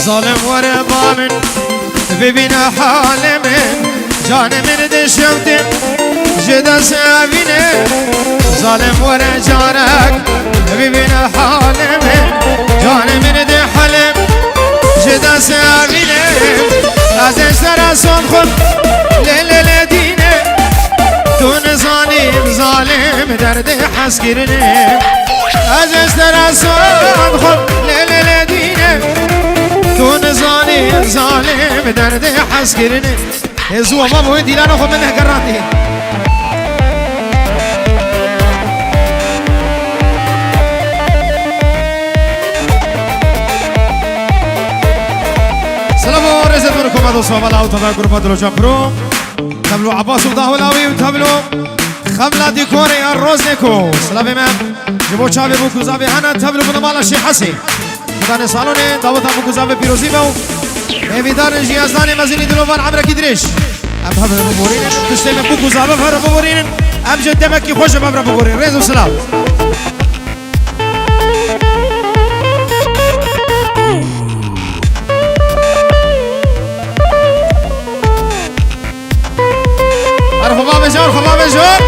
ظالم وربا من ببین حال من جان من دشوتن جدا سابینه ظالم ور جانک ببین حال من جان من دحلم جدا سابینه از اشتراسون خود لیل دینه دون ظالم درد حس کرنه از اشتراسون خود لیل دینه دون ظالم درد حس کرنه زو ما بوی دیلانو خود منه گراندی سلام و رزت منکم دوستان و لاو تبع گروه دیلوکانپرو تبلو عباس و داولاوی و تبلو خبلا دیکوری الروز نیکو سلام من جبو چاوی بو کوزاوی هنه تبلو بنمالا شیخ حسی خدان سالونه دعوت ابو کوزاوی پیروزی باو ایویدار جیازدان مزینی دلوان عمره کدریش ام هم ببورین تشتیم ابو کوزاوی فر ببورین ام جد مکی خوش ببر ببورین رئیس و سلام خبا بجار خبا بجار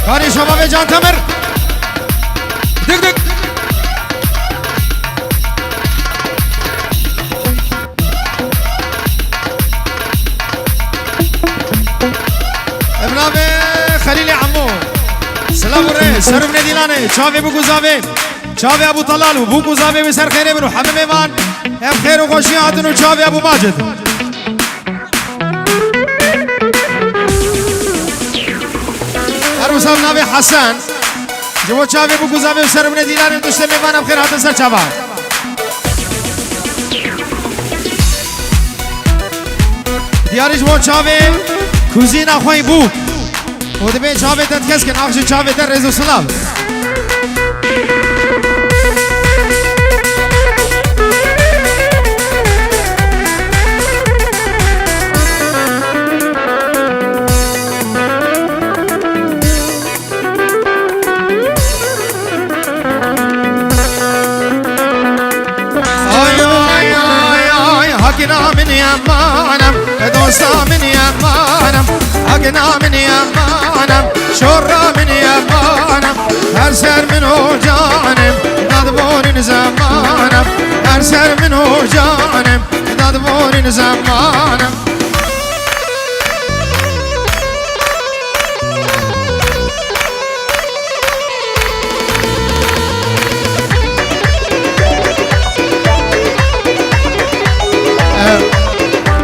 کاری شما بجان تمر دک دک ابنام خلیل عمو سلام ره سرم ندیلانه چاوی بگو زاوی چاوی ابو طلالو بگو زاوی بسر خیره برو همه میوان هم خیر و خوشی هاتون و چاوی ابو ماجد ارو سام ناوی حسن جو چاوی بگو زاوی سرم ندیلانه دوشته میوان هم خیر هاتون سر چاوا دیارش بو چاوی کوزین اخوای بو و دبی چاوی تد کس کن آخش چاوی تد رزو سلام حقنا من يمانم دوستا من يمانم حقنا من يمانم شورا من يمانم هر سر منو جانم دادبورين زمانم هر سر منو جانم دادبورين زمانم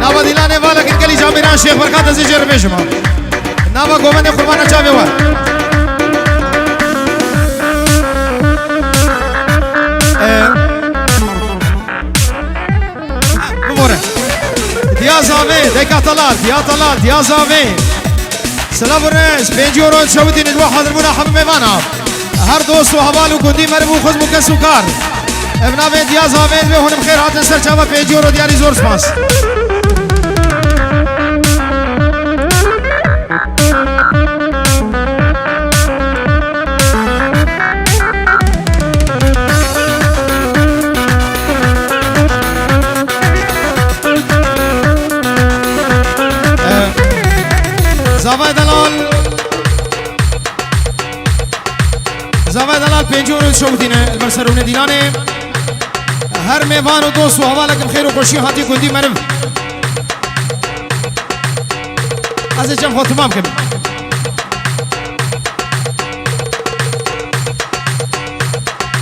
نوا دیلانه والا که کلی جامعه شیخ برکات از جر بشما نوا گومن قربان چاوی وار بموره دیا زاوی دیکا طلال دیا زاوی سلام الرئيس بينجورو شوتين الواحد ربنا حب ميمانا هر دوست و حوال و گندی مربو خود مکس و کار ابنا به دیا زاوی به هنم خیر هاتن سر چاوا بينجورو دیاری زور سپاس زاوی دلال پنجور شوتینه البرسرونه دیلانه هر میوان و دوست و حوالکم خیر و خوشی هاتی گندی مرم از جمع خود تمام کن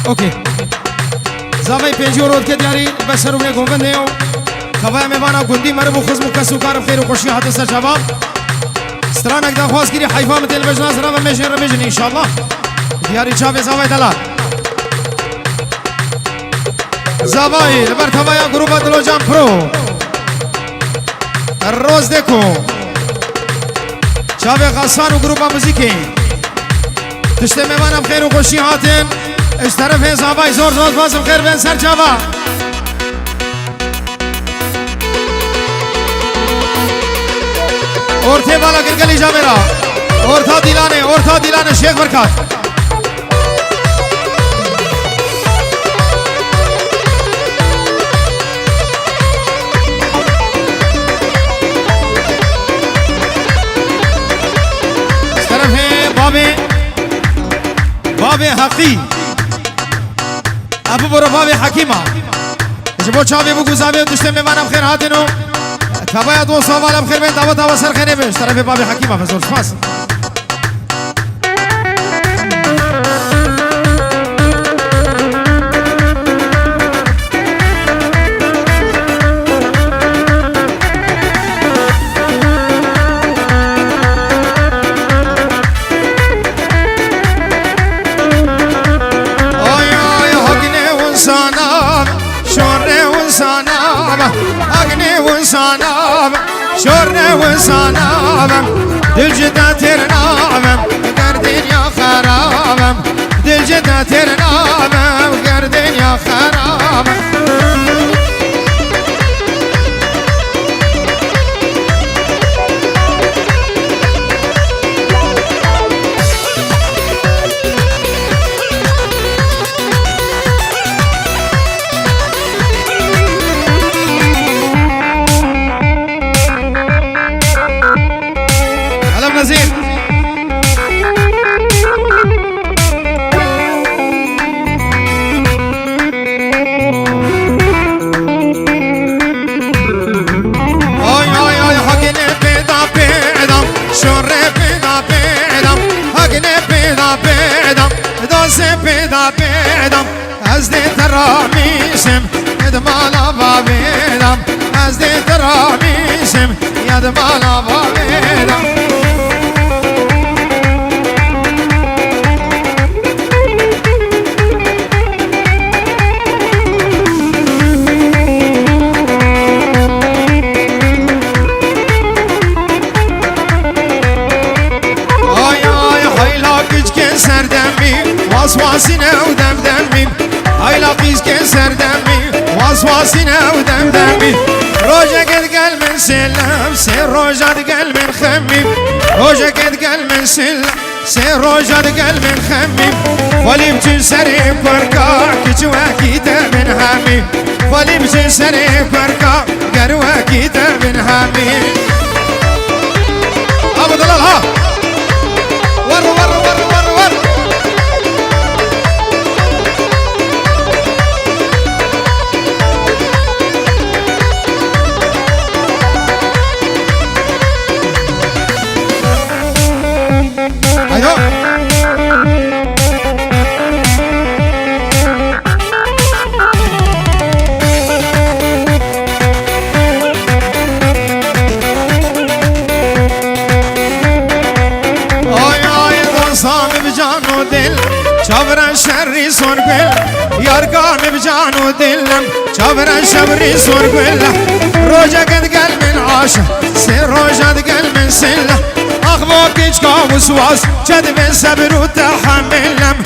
اوکی زاوی پنجور رود که دیاری البرسرونه گنگنده و خواه میوان و گندی مرم و خزم و کسو کارم خیر و خوشی هاتی سر شباب سترانک دا خواست گیری حیفا متل بجناز را و میشن رمیجن انشاءالله دیاری چاوی زاوی دلال زاوی لبر توایا گروه دیلوکانپرو الروز دیکو چاوی غسان و گروه موزیکی تشتی میوانم خیر و خوشی هاتن اش طرف زاوی زور زور بازم خیر بین سر چاوا اورتي بالا قلقلي جابرا اورتا ديلانه شيخ بركات استرفه بابي حقي ابو برو بابي حكيمه جبو چاوي بو گزاوي دشته میوانم بخير هاتينو تبايا دو سوال بخير بين دعوت سر خير بيش طرف بابي حكيمه فزور سپاس شورنا وصنابم دل جدا ترنابم قردين يا خرابم دل جدا ترنابم قردين يا خرابم بدم از دی ترامیشم ید مالا بابیدم از دی ترامیشم ید مالا بابیدم واسواسينا ودم دمي هاي لاقيس كسر دمي واسواسينا ودم دمي روجا قد قلب من سلم سير روجا قلب من خمي روجا قد قلب من سلم سير روجا قلب من خمي ولي بجن سري بركا كجواكيتا من همي ولي بجن سري بركا قرواكيتا من همي ابو دلال ها ور ور ور ور ور ايوه شابرا شري صور قل يارقان بجانو دلم شابرا شبري صور قل روجا قد قل من عاشا سير روجا قل من سلة اخبوك اجكا وسواس جد من صبر وتحملم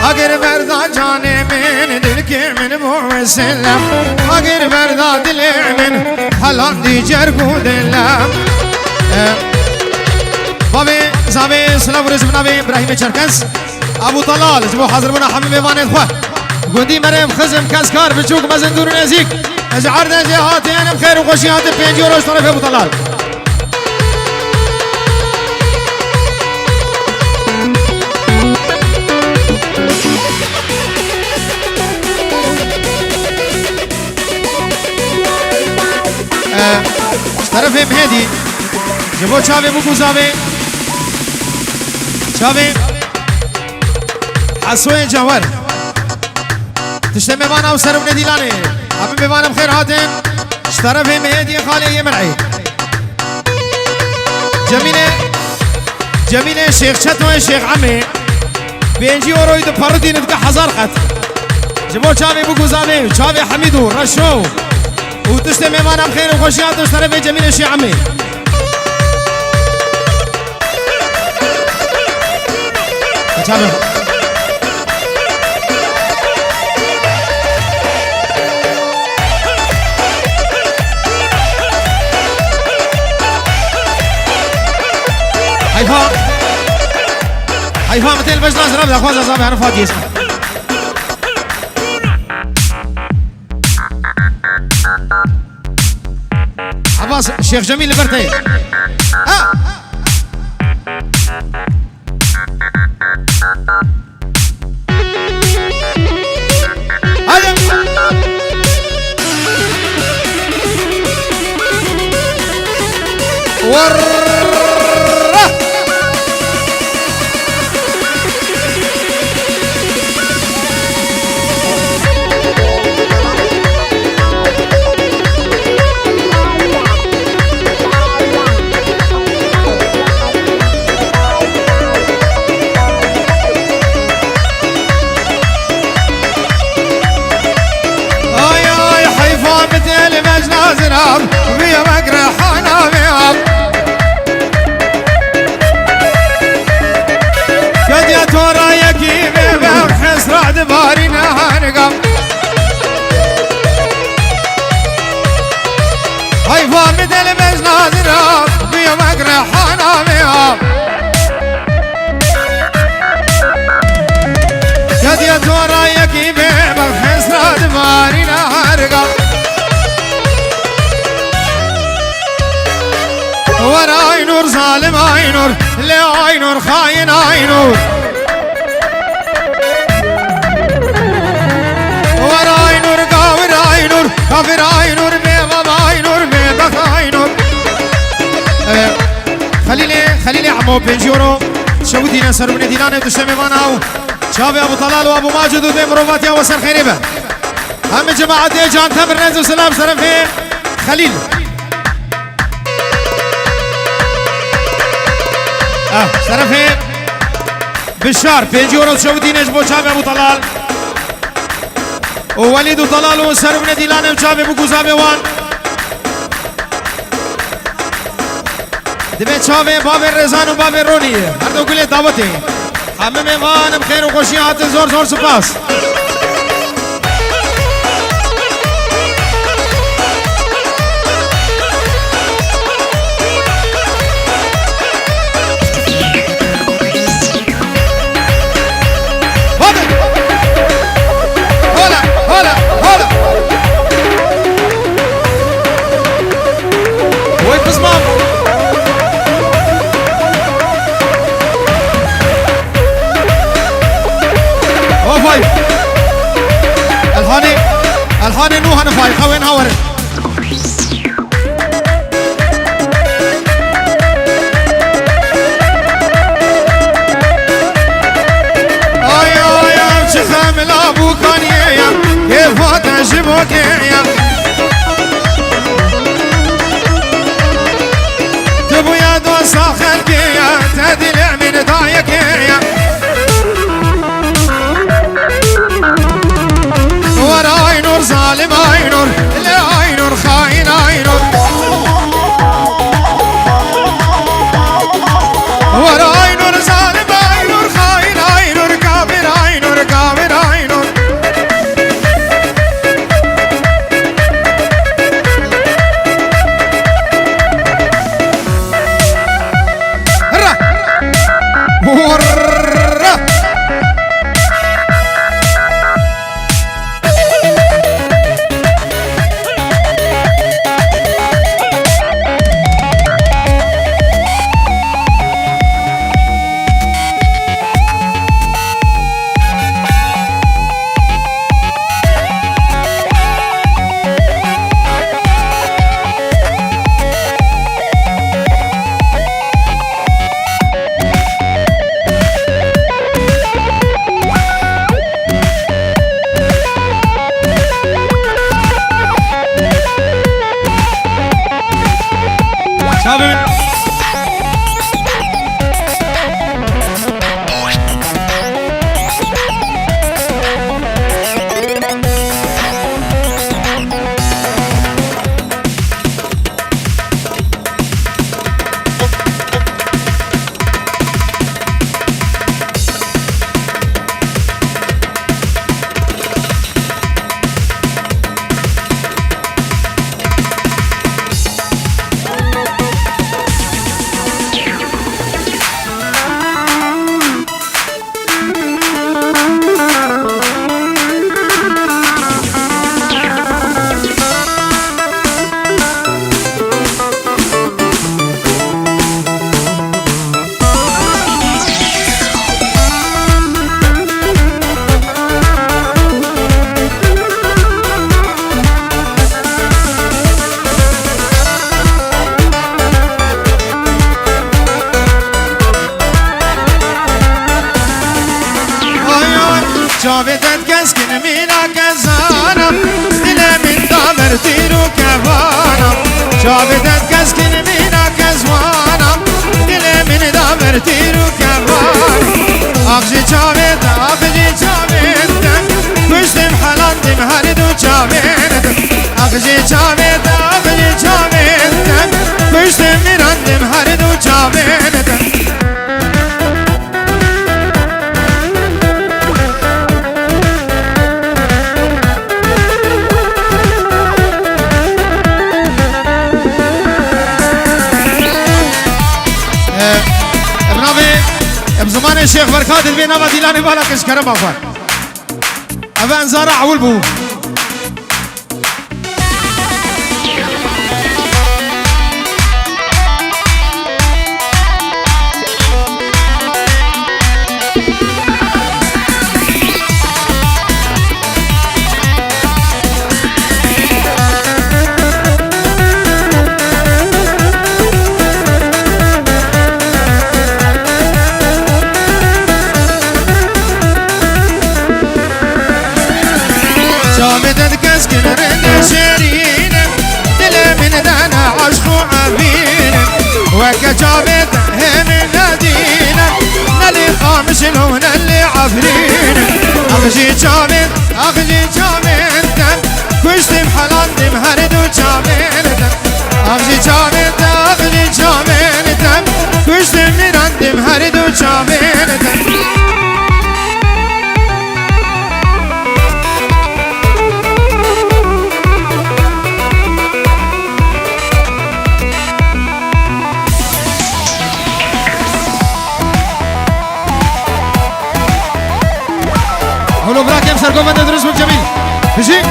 اگر بردا جاني من دلك من بو سلم اگر بردا دلي من حلان دي جرقو دلم بابي زابي سلام ورزم نبي ابراهيم چرکس ابو طلال جبو حاضر بنا حمي وانت خو گوندی مریم خزم کسکار بچوک مزندور نزیک از عرض جهاتین بخیر و خوشیات 5 روز طرف ابو طلال طرف مهدی جبو چاوی بو زاوی چاوی حسوين جوهر تشتم بمانا وسرب نديلاني ابي بمانا بخير هاتين اشترفي مهدي خالي يمرعي جميلة شيخ شتوى شيخ عمي بينجي ورويد بردي ندقى حزار قط جبو شافي بوكو زامي شافي حميدو رشو وتشتم بمانا بخير وخوشيات اشترفي جميلة شيخ عمي شافي حيفا مثل باش نازل ابدا خوازا زابي انا فاضي اسمع عباس الشيخ جميل البرتين ظالم عينور لا عينور خاين عينور ورا عينور قاور عينور كافر عينور بيض عينور بيض عينور خليلي عمو بنجورو شودينا سروني دينانه دشمي ماناو شافي ابو طلال وابو ماجد ودمروفاتيا وسر خيريبه هم جماعه جان تمر نزل سلام سرفي خليل سرفي بشار بيجورو شودينش بو شافي ابو طلال ووليد طلال وسروني دينانه شافي ابو كوزابي وان دبيت شافي باب الرزان وباب الروني هردو كله دعوتي همه مهمان بخير وخوشی آت زور زور سپاس الحاني نوها نفاي خوين هاور يا شخام الابو كان يا كيف تعجبك يا تبو يا دوس اخرك يا تدلع من ضايق يا ظالم عينور لا عينور خاين عينور ورا عينور ظالم عينور خاين عينور كافر عينور كافر عينور شابتت كسكن بينا كزوانا دلي من دابر تيرو كبان أخجي شابت أخجي شابت كشتم حلاندم هردو شابت أخجي شابت أخجي شابت كشتم مراندم هردو شابت بزمان الشيخ بركات البينا بديلاني بالك ايش كرم افان افان زرع والبو شامتت كسكن رند شيرين دلي من دانا عشقو عبين وكجابت هم نادينا نلي خامش لون اللي عفرين أخجي جابت أخجي جابت كشتم حلاندم هردو جابت أخجي جابت أخجي جابت كشتم مراندم هردو جابت حلو براك يا مسرقو بند درس بالجميل بشي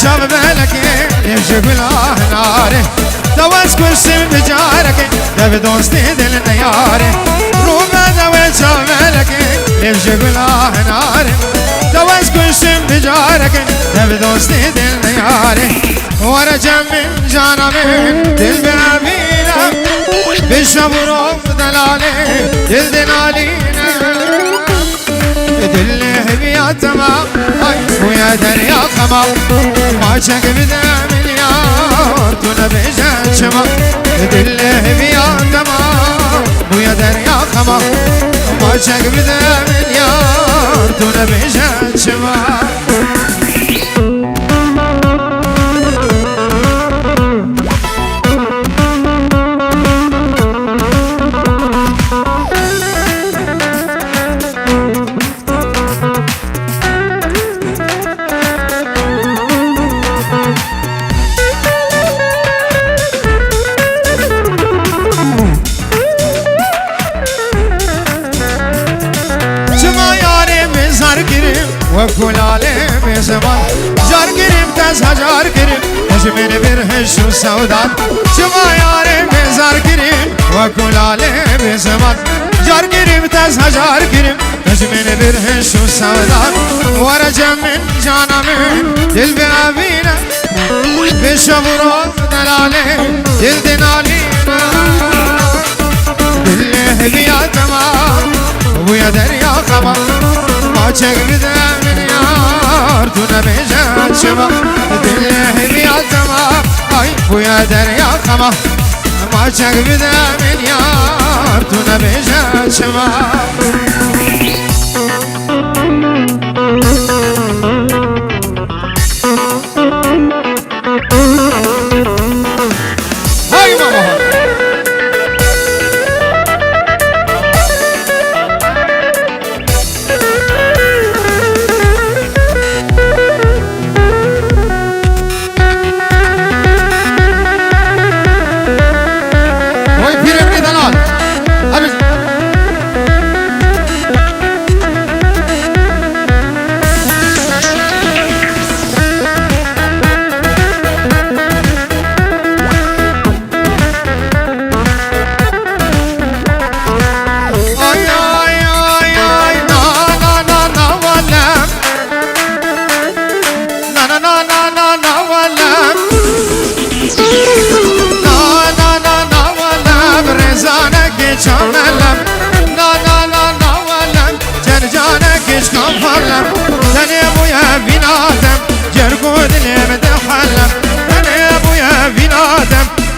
شاب بالك يمشي بالله ناري دوس كل سم بجارك دب دوستي دل نياري روما دوس شاب بالك يمشي بالله ناري دوس كل سم بجارك دب دوستي دل نياري ورجع من جانا من دل بابينا بالشبرو دلالي دل دلالينا دله بيا تمام ويا دريا خمام ما شك بدا مليار تونا بيجان شما دله بيا تمام ويا دريا خمام ما شك بدا مليار تونا بيجان شما وكل عالم زمان جار قريب تاز هجار قريب هجمين برهش وسودان شما يارم زار قريب وكل عالم زمان جار قريب تاز هجار قريب هجمين برهش وسودان ورجع من جانا من دل بابينا بالشبرو دلالي دل دنالينا دله بيا تمام ويا دريا خمام ما شك بدا مليار تونا بيجان شما دله بيا تمام اي ويا دريا خمام ما شك بدا مليار تونا بيجان شما هاي ماما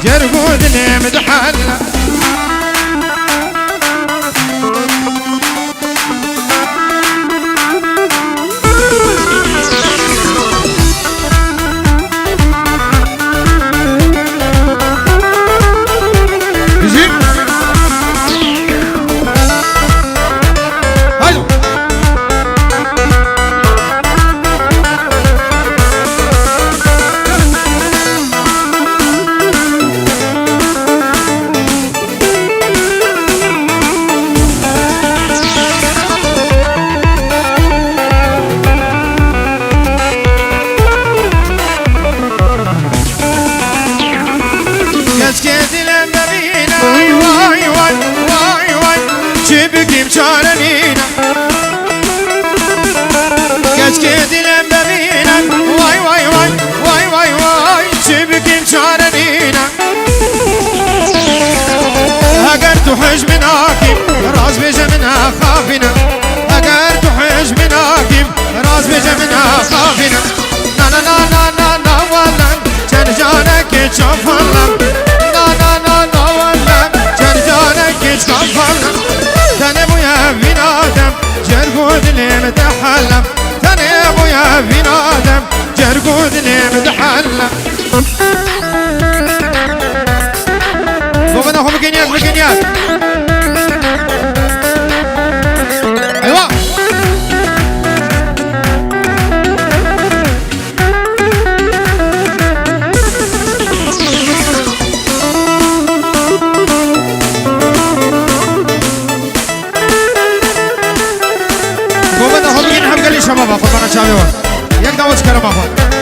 جرقود اللي مدحلة تحج من عاقب راس بيجا منها خافنا اگر تحج من عاقب راس بيجا منها خافنا نا نا نا نا نا نا والله جان جانك تشوفنا نا نا نا نا والله جان جانك تشوفنا تاني بويا فين آدم جرقود اللي متحلم تاني بويا فين آدم جرقود اللي متحلم وبناخذ مكينيات ايوه وبناخذ مكينيات قال لي شباب قربان شابي يك داوت كرم ابا